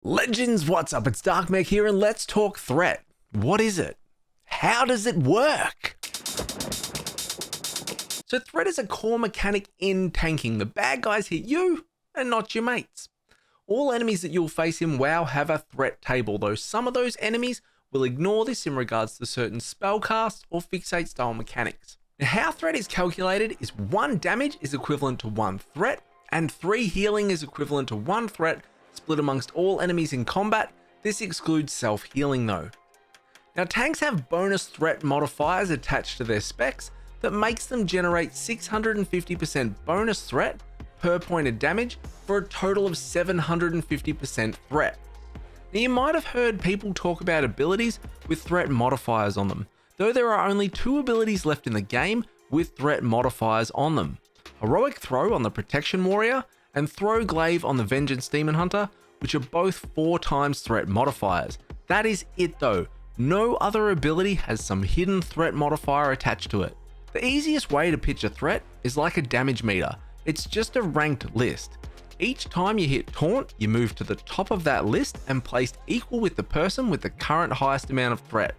Legends, what's up? It's Darkmech here, and let's talk threat. What is it? How does it work? So threat is a core mechanic in tanking. The bad guys hit you and not your mates. All enemies that you'll face in WoW have a threat table, though some of those enemies will ignore this in regards to certain spellcasts or fixate style mechanics. Now, how threat is calculated is 1 damage is equivalent to 1 threat, and 3 healing is equivalent to 1 threat, split amongst all enemies in combat. This excludes self-healing though. Now, tanks have bonus threat modifiers attached to their specs that makes them generate 650% bonus threat per point of damage for a total of 750% threat. Now, you might have heard people talk about abilities with threat modifiers on them, though there are only 2 abilities left in the game with threat modifiers on them: Heroic Throw on the Protection Warrior and Throw Glaive on the Vengeance Demon Hunter, which are both 4 times threat modifiers. That is it though. No other ability has some hidden threat modifier attached to it. The easiest way to pitch a threat is like a damage meter. It's just a ranked list. Each time you hit taunt, you move to the top of that list and placed equal with the person with the current highest amount of threat.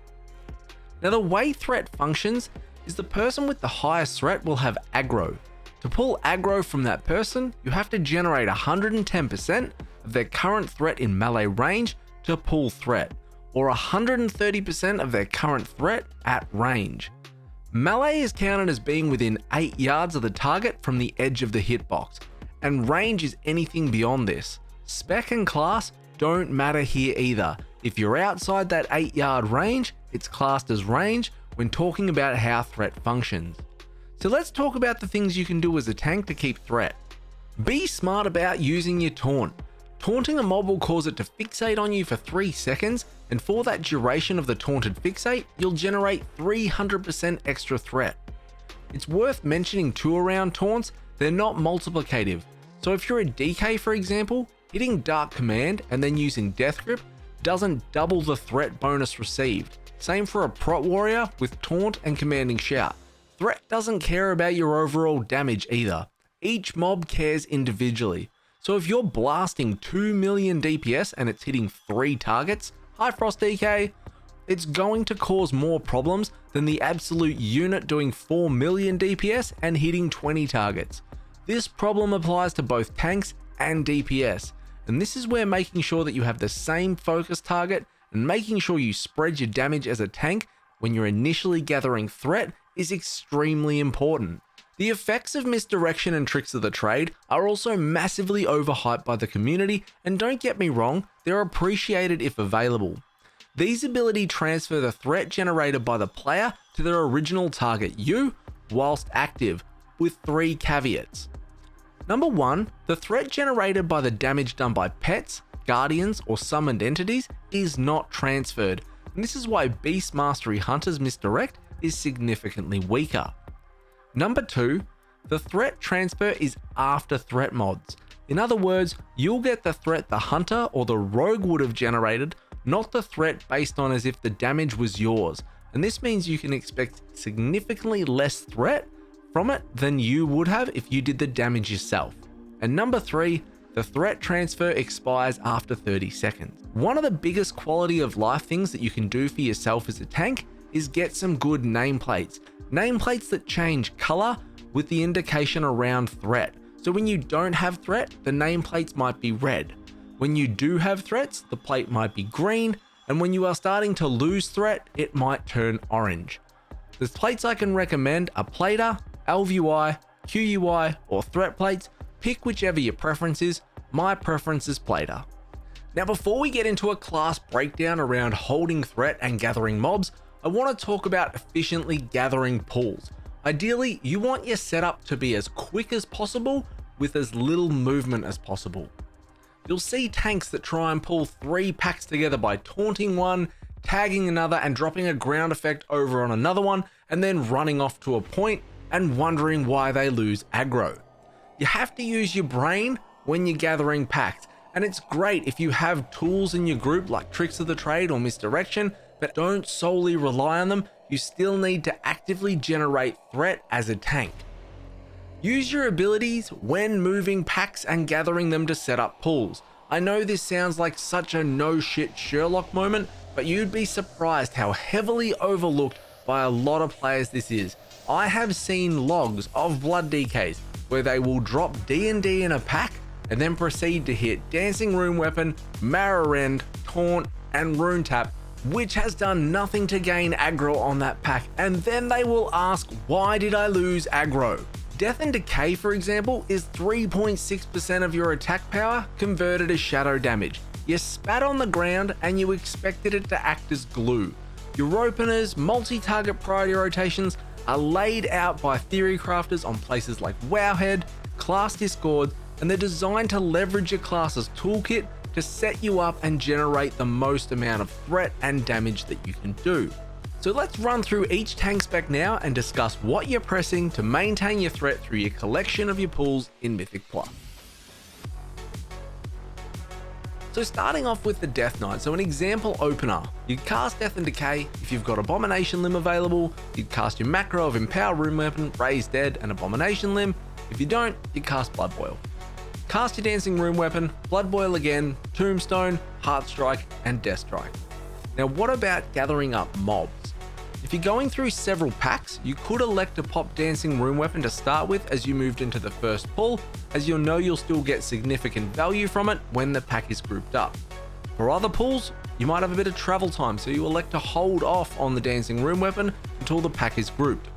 Now, the way threat functions is the person with the highest threat will have aggro. To pull aggro from that person, you have to generate 110% of their current threat in melee range to pull threat, or 130% of their current threat at range. Melee is counted as being within 8 yards of the target from the edge of the hitbox, and range is anything beyond this. Spec and class don't matter here either. If you're outside that 8-yard range, it's classed as range when talking about how threat functions. So let's talk about the things you can do as a tank to keep threat. Be smart about using your taunt. Taunting a mob will cause it to fixate on you for 3 seconds, and for that duration of the taunted fixate, you'll generate 300% extra threat. It's worth mentioning too around taunts, they're not multiplicative. So if you're a DK, for example, hitting Dark Command and then using Death Grip doesn't double the threat bonus received. Same for a Prot Warrior with Taunt and Commanding Shout. Threat doesn't care about your overall damage either. Each mob cares individually. So if you're blasting 2 million DPS and it's hitting 3 targets, hi Frost DK, it's going to cause more problems than the absolute unit doing 4 million DPS and hitting 20 targets. This problem applies to both tanks and DPS, and this is where making sure that you have the same focus target and making sure you spread your damage as a tank when you're initially gathering threat is extremely important. The effects of misdirection and tricks of the trade are also massively overhyped by the community, and don't get me wrong, they're appreciated if available. These abilities transfer the threat generated by the player to their original target, you, whilst active, with 3 caveats. Number 1, the threat generated by the damage done by pets, guardians, or summoned entities is not transferred, and this is why Beast Mastery Hunter's misdirect is significantly weaker. Number 2, the threat transfer is after threat mods. In other words, you'll get the threat the hunter or the rogue would have generated, not the threat based on as if the damage was yours, and this means you can expect significantly less threat from it than you would have if you did the damage yourself. And number 3, the threat transfer expires after 30 seconds. One of the biggest quality of life things that you can do for yourself as a tank is get some good nameplates. Nameplates that change color with the indication around threat. So when you don't have threat, the nameplates might be red. When you do have threats, the plate might be green, and when you are starting to lose threat, it might turn orange. The plates I can recommend are Plater, LVUI, QUI, or threat plates. Pick whichever your preference is. My preference is Plater. Now, before we get into a class breakdown around holding threat and gathering mobs, I want to talk about efficiently gathering pulls. Ideally, you want your setup to be as quick as possible with as little movement as possible. You'll see tanks that try and pull 3 packs together by taunting one, tagging another, and dropping a ground effect over on another one, and then running off to a point and wondering why they lose aggro. You have to use your brain when you're gathering packs, and it's great if you have tools in your group like tricks of the trade or misdirection, but don't solely rely on them. You still need to actively generate threat as a tank. Use your abilities when moving packs and gathering them to set up pulls. I know this sounds like such a no shit Sherlock moment, but you'd be surprised how heavily overlooked by a lot of players this is. I have seen logs of Blood DKs where they will drop D&D in a pack and then proceed to hit Dancing Rune Weapon, Marrow Rend, Taunt, and Rune Tap, which has done nothing to gain aggro on that pack, and then they will ask, why did I lose aggro? Death and Decay, for example, is 3.6% of your attack power converted as shadow damage. You spat on the ground and you expected it to act as glue. Your openers, multi-target priority rotations are laid out by theory crafters on places like Wowhead, Class Discord, and they're designed to leverage your class's toolkit to set you up and generate the most amount of threat and damage that you can do. So let's run through each tank spec now and discuss what you're pressing to maintain your threat through your collection of your pools in Mythic Plus. So starting off with the Death Knight, so an example opener, you'd cast Death and Decay. If you've got Abomination Limb available, you'd cast your macro of Empower Rune Weapon, Raise Dead, and Abomination Limb. If you don't, you'd cast Blood Boil. Cast your Dancing Rune Weapon, Blood Boil again, Tombstone, Heart Strike, and Death Strike. Now what about gathering up mobs? If you're going through several packs, you could elect to pop Dancing Rune Weapon to start with as you moved into the first pull, as you'll know you'll still get significant value from it when the pack is grouped up. For other pulls, you might have a bit of travel time, so you elect to hold off on the Dancing Rune Weapon until the pack is grouped.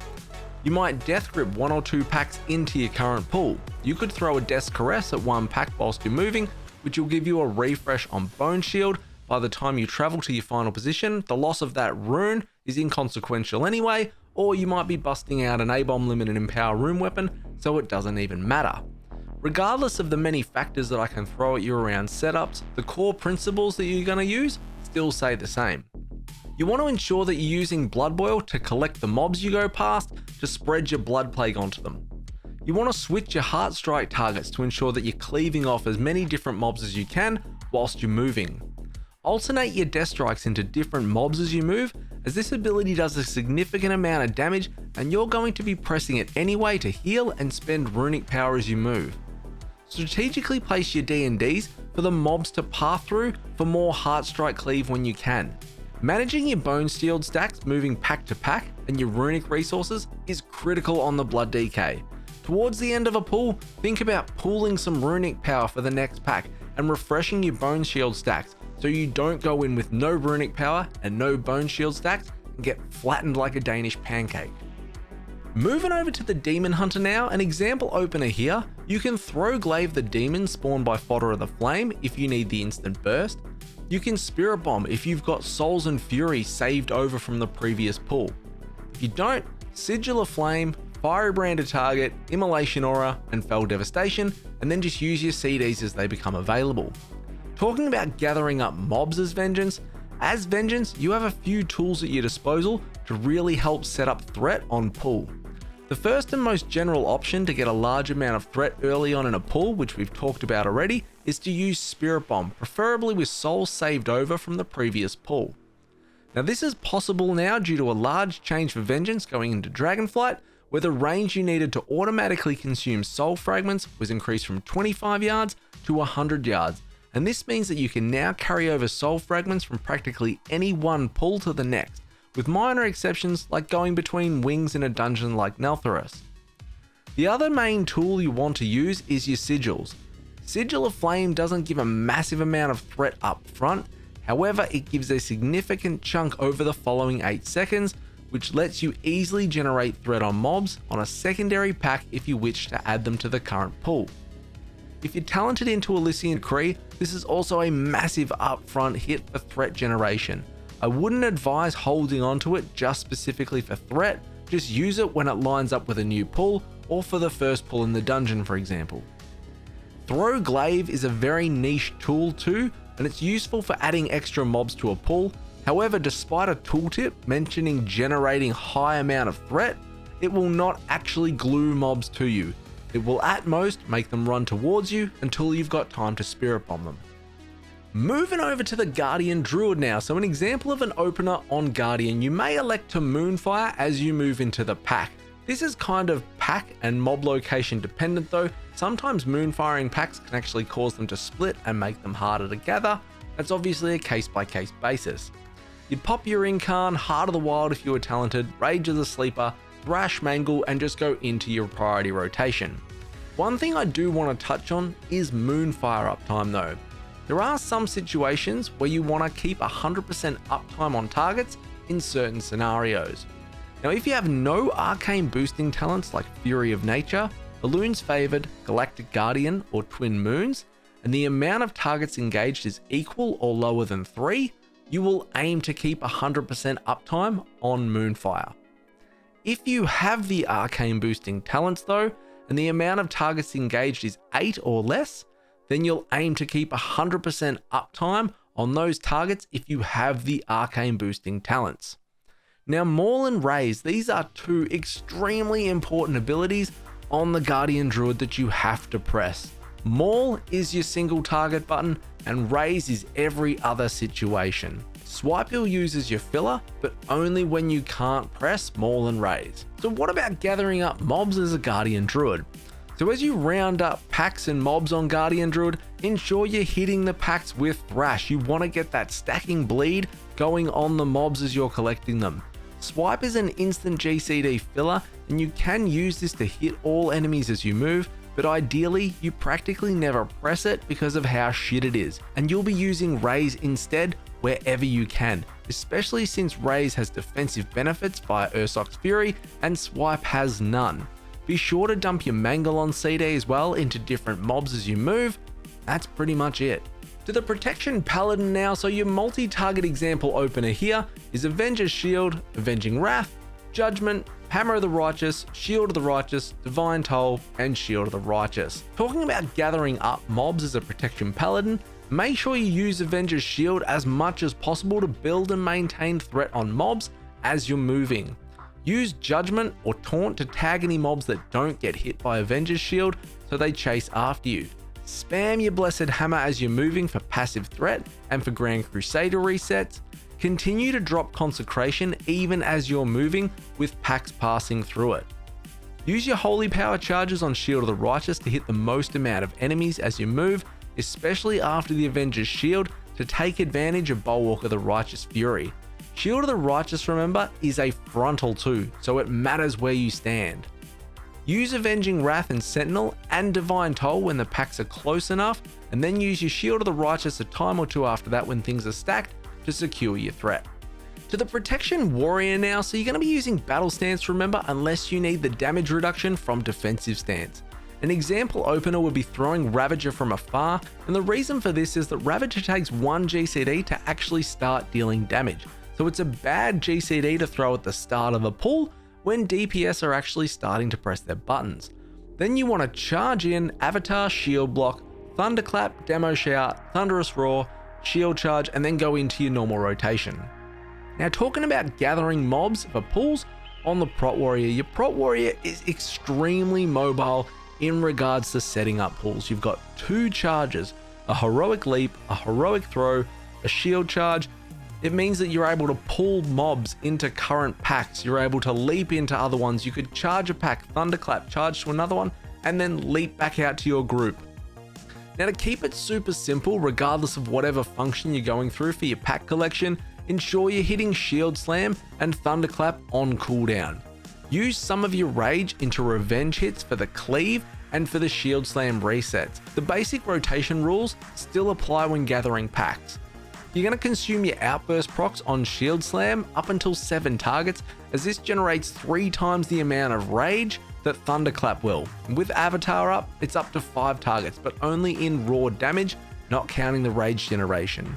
You might Death Grip 1 or 2 packs into your current pull. You could throw a Death's Caress at 1 pack whilst you're moving, which will give you a refresh on Bone Shield. By the time you travel to your final position, the loss of that rune is inconsequential anyway, or you might be busting out an A-Bomb Limit and Empower Rune Weapon, so it doesn't even matter. Regardless of the many factors that I can throw at you around setups, the core principles that you're going to use still stay the same. You want to ensure that you're using Blood Boil to collect the mobs you go past to spread your Blood Plague onto them. You want to switch your Heart Strike targets to ensure that you're cleaving off as many different mobs as you can whilst you're moving. Alternate your Death Strikes into different mobs as you move, as this ability does a significant amount of damage and you're going to be pressing it anyway to heal and spend runic power as you move. Strategically place your D&Ds for the mobs to pass through for more Heart Strike cleave when you can. Managing your Bone Shield stacks moving pack to pack and your runic resources is critical on the Blood DK. Towards the end of a pull, think about pooling some runic power for the next pack and refreshing your Bone Shield stacks so you don't go in with no runic power and no Bone Shield stacks and get flattened like a Danish pancake. Moving over to the Demon Hunter now, an example opener here, you can throw Glaive the Demon spawned by Fodder of the Flame if you need the instant burst. You can Spirit Bomb if you've got Souls and Fury saved over from the previous pull. If you don't, Sigil of Flame, Firebrand a target, Immolation Aura, and Fell Devastation, and then just use your CDs as they become available. Talking about gathering up mobs as Vengeance, you have a few tools at your disposal to really help set up threat on pull. The first and most general option to get a large amount of threat early on in a pull, which we've talked about already, is to use Spirit Bomb, preferably with souls saved over from the previous pull. Now this is possible now due to a large change for Vengeance going into Dragonflight, where the range you needed to automatically consume soul fragments was increased from 25 yards to 100 yards, and this means that you can now carry over soul fragments from practically any one pull to the next, with minor exceptions like going between wings in a dungeon like Neltharis. The other main tool you want to use is your sigils. Sigil of Flame doesn't give a massive amount of threat up front, however it gives a significant chunk over the following 8 seconds, which lets you easily generate threat on mobs on a secondary pack if you wish to add them to the current pull. If you're talented into Elysian Decree, this is also a massive upfront hit for threat generation. I wouldn't advise holding onto it just specifically for threat, just use it when it lines up with a new pull or for the first pull in the dungeon, for example. Throw Glaive is a very niche tool too, and it's useful for adding extra mobs to a pull. However, despite a tooltip mentioning generating high amount of threat, it will not actually glue mobs to you. It will at most make them run towards you until you've got time to Spirit Bomb them. Moving over to the Guardian Druid now, so an example of an opener on Guardian, you may elect to Moonfire as you move into the pack. This is kind of pack and mob location dependent though. Sometimes moonfiring packs can actually cause them to split and make them harder to gather. That's obviously a case by case basis. You'd pop your Incarn, Heart of the Wild if you were talented, Rage of the Sleeper, Thrash Mangle, and just go into your priority rotation. One thing I do want to touch on is Moonfire uptime though. There are some situations where you want to keep 100% uptime on targets in certain scenarios. Now if you have no arcane boosting talents like Fury of Nature, Balloons Favored, Galactic Guardian, or Twin Moons, and the amount of targets engaged is equal or lower than 3, you will aim to keep 100% uptime on Moonfire. If you have the arcane boosting talents though, and the amount of targets engaged is 8 or less, then you'll aim to keep 100% uptime on those targets if you have the arcane boosting talents. Now Maul and Raise, these are two extremely important abilities on the Guardian Druid that you have to press. Maul is your single target button and Raise is every other situation. Swipe you'll use as your filler, but only when you can't press Maul and Raise. So what about gathering up mobs as a Guardian Druid? So as you round up packs and mobs on Guardian Druid, ensure you're hitting the packs with Thrash. You want to get that stacking bleed going on the mobs as you're collecting them. Swipe is an instant GCD filler and you can use this to hit all enemies as you move, but ideally you practically never press it because of how shit it is, and you'll be using Raise instead wherever you can, especially since Raise has defensive benefits via Ursoc's Fury and Swipe has none. Be sure to dump your Mangle on CD as well into different mobs as you move. That's pretty much it. To the Protection Paladin now, so your multi-target example opener here is Avenger's Shield, Avenging Wrath, Judgment, Hammer of the Righteous, Shield of the Righteous, Divine Toll, and Shield of the Righteous. Talking about gathering up mobs as a Protection Paladin, make sure you use Avenger's Shield as much as possible to build and maintain threat on mobs as you're moving. Use Judgment or Taunt to tag any mobs that don't get hit by Avenger's Shield so they chase after you. Spam your Blessed Hammer as you're moving for passive threat and for Grand Crusader resets. Continue to drop Consecration even as you're moving with packs passing through it. Use your Holy Power charges on Shield of the Righteous to hit the most amount of enemies as you move, especially after the Avenger's Shield, to take advantage of Bulwark of the Righteous Fury. Shield of the Righteous, remember, is a frontal too, so it matters where you stand. Use Avenging Wrath and Sentinel and Divine Toll when the packs are close enough, and then use your Shield of the Righteous a time or two after that when things are stacked to secure your threat. To the Protection Warrior now, so you're going to be using Battle Stance, remember, unless you need the damage reduction from Defensive Stance. An example opener would be throwing Ravager from afar, and the reason for this is that Ravager takes 1 GCD to actually start dealing damage, so it's a bad GCD to throw at the start of a pull when DPS are actually starting to press their buttons. Then you want to charge in Avatar, Shield Block, Thunderclap, Demo Shout, Thunderous Roar, Shield Charge, and then go into your normal rotation. Now talking about gathering mobs for pulls on the Prot Warrior, your Prot Warrior is extremely mobile in regards to setting up pulls. You've got 2 charges, a Heroic Leap, a Heroic Throw, a Shield Charge. It means that you're able to pull mobs into current packs. You're able to leap into other ones. You could charge a pack, Thunderclap, charge to another one, and then leap back out to your group. Now to keep it super simple, regardless of whatever function you're going through for your pack collection, ensure you're hitting Shield Slam and Thunderclap on cooldown. Use some of your Rage into revenge hits for the Cleave and for the Shield Slam resets. The basic rotation rules still apply when gathering packs. You're going to consume your Outburst procs on Shield Slam up until 7 targets, as this generates 3 times the amount of Rage that Thunderclap will. With Avatar up, it's up to 5 targets, but only in raw damage, not counting the Rage generation.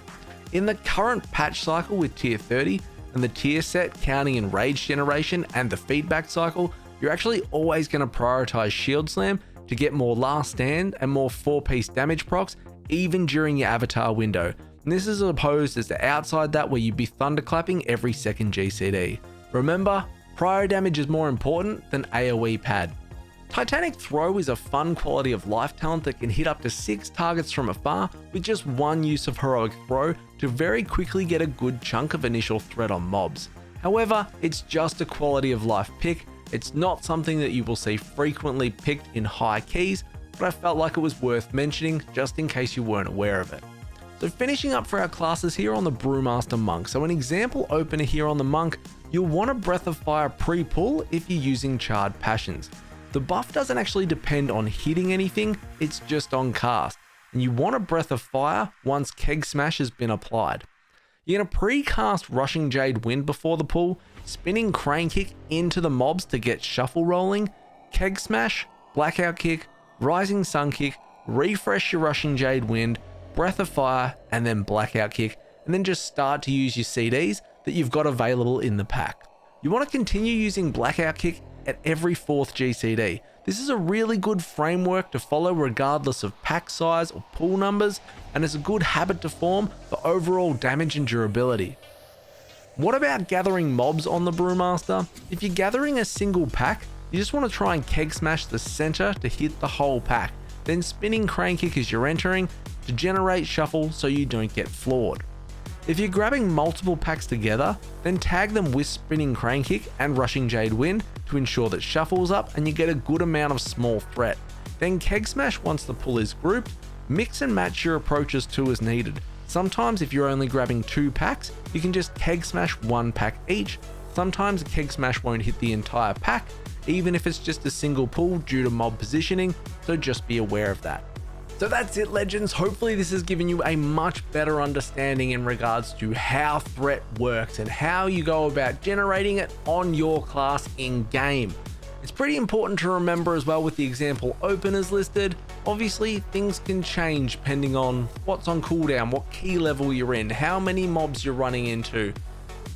In the current patch cycle with tier 30, and the tier set counting in Rage generation and the feedback cycle, you're actually always going to prioritize Shield Slam to get more Last Stand and more 4-piece damage procs, even during your Avatar window. And this is opposed as to outside that where you'd be thunderclapping every second GCD. Remember, prio damage is more important than AoE pad. Titanic Throw is a fun quality of life talent that can hit up to 6 targets from afar with just 1 use of Heroic Throw to very quickly get a good chunk of initial threat on mobs. However, it's just a quality of life pick It's not something that you will see frequently picked in high keys, but I felt like it was worth mentioning just in case you weren't aware of it. So finishing up for our classes here on the Brewmaster Monk. So an example opener here on the Monk, you'll want a Breath of Fire pre-pull if you're using Charred Passions. The buff doesn't actually depend on hitting anything, it's just on cast. And you want a Breath of Fire once Keg Smash has been applied. You're going to pre-cast Rushing Jade Wind before the pull, spinning Crane Kick into the mobs to get shuffle rolling, Keg Smash, Blackout Kick, Rising Sun Kick, refresh your Rushing Jade Wind, Breath of Fire, and then Blackout Kick, and then just start to use your CDs that you've got available in the pack. You want to continue using Blackout Kick at every 4th GCD. This is a really good framework to follow regardless of pack size or pool numbers, and it's a good habit to form for overall damage and durability. What about gathering mobs on the Brewmaster? If you're gathering a single pack, you just want to try and Keg Smash the center to hit the whole pack, then spinning Crane Kick as you're entering to generate shuffle so you don't get floored. If you're grabbing multiple packs together, then tag them with spinning Crane Kick and Rushing Jade Wind to ensure that shuffle's up and you get a good amount of small threat. Then Keg Smash once the pull is grouped, mix and match your approaches to as needed. Sometimes if you're only grabbing 2 packs, you can just Keg Smash 1 pack each. Sometimes a Keg Smash won't hit the entire pack, even if it's just a single pull due to mob positioning, so just be aware of that. So that's it, legends. Hopefully this has given you a much better understanding in regards to how threat works and how you go about generating it on your class in game. It's pretty important to remember as well with the example openers listed. Obviously things can change depending on what's on cooldown, what key level you're in, how many mobs you're running into.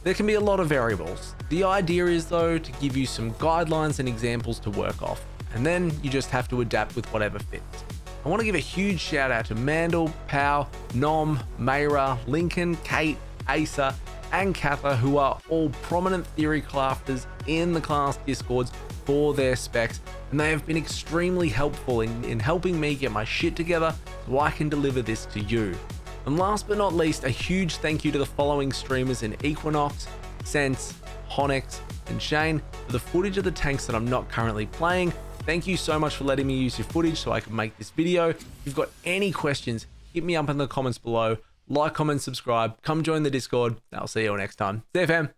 There can be a lot of variables. The idea is though to give you some guidelines and examples to work off, and then you just have to adapt with whatever fits. I want to give a huge shout out to Mandel, Pow, Nom, Mayra, Lincoln, Kate, Asa, and Katha, who are all prominent theory crafters in the class discords for their specs, and they have been extremely helpful in helping me get my shit together so I can deliver this to you. And last but not least, a huge thank you to the following streamers in Equinox, Sense, Honex, and Shane for the footage of the tanks that I'm not currently playing. Thank you so much for letting me use your footage so I can make this video. If you've got any questions, hit me up in the comments below. Like, comment, subscribe, come join the Discord. I'll see you all next time. See you, fam.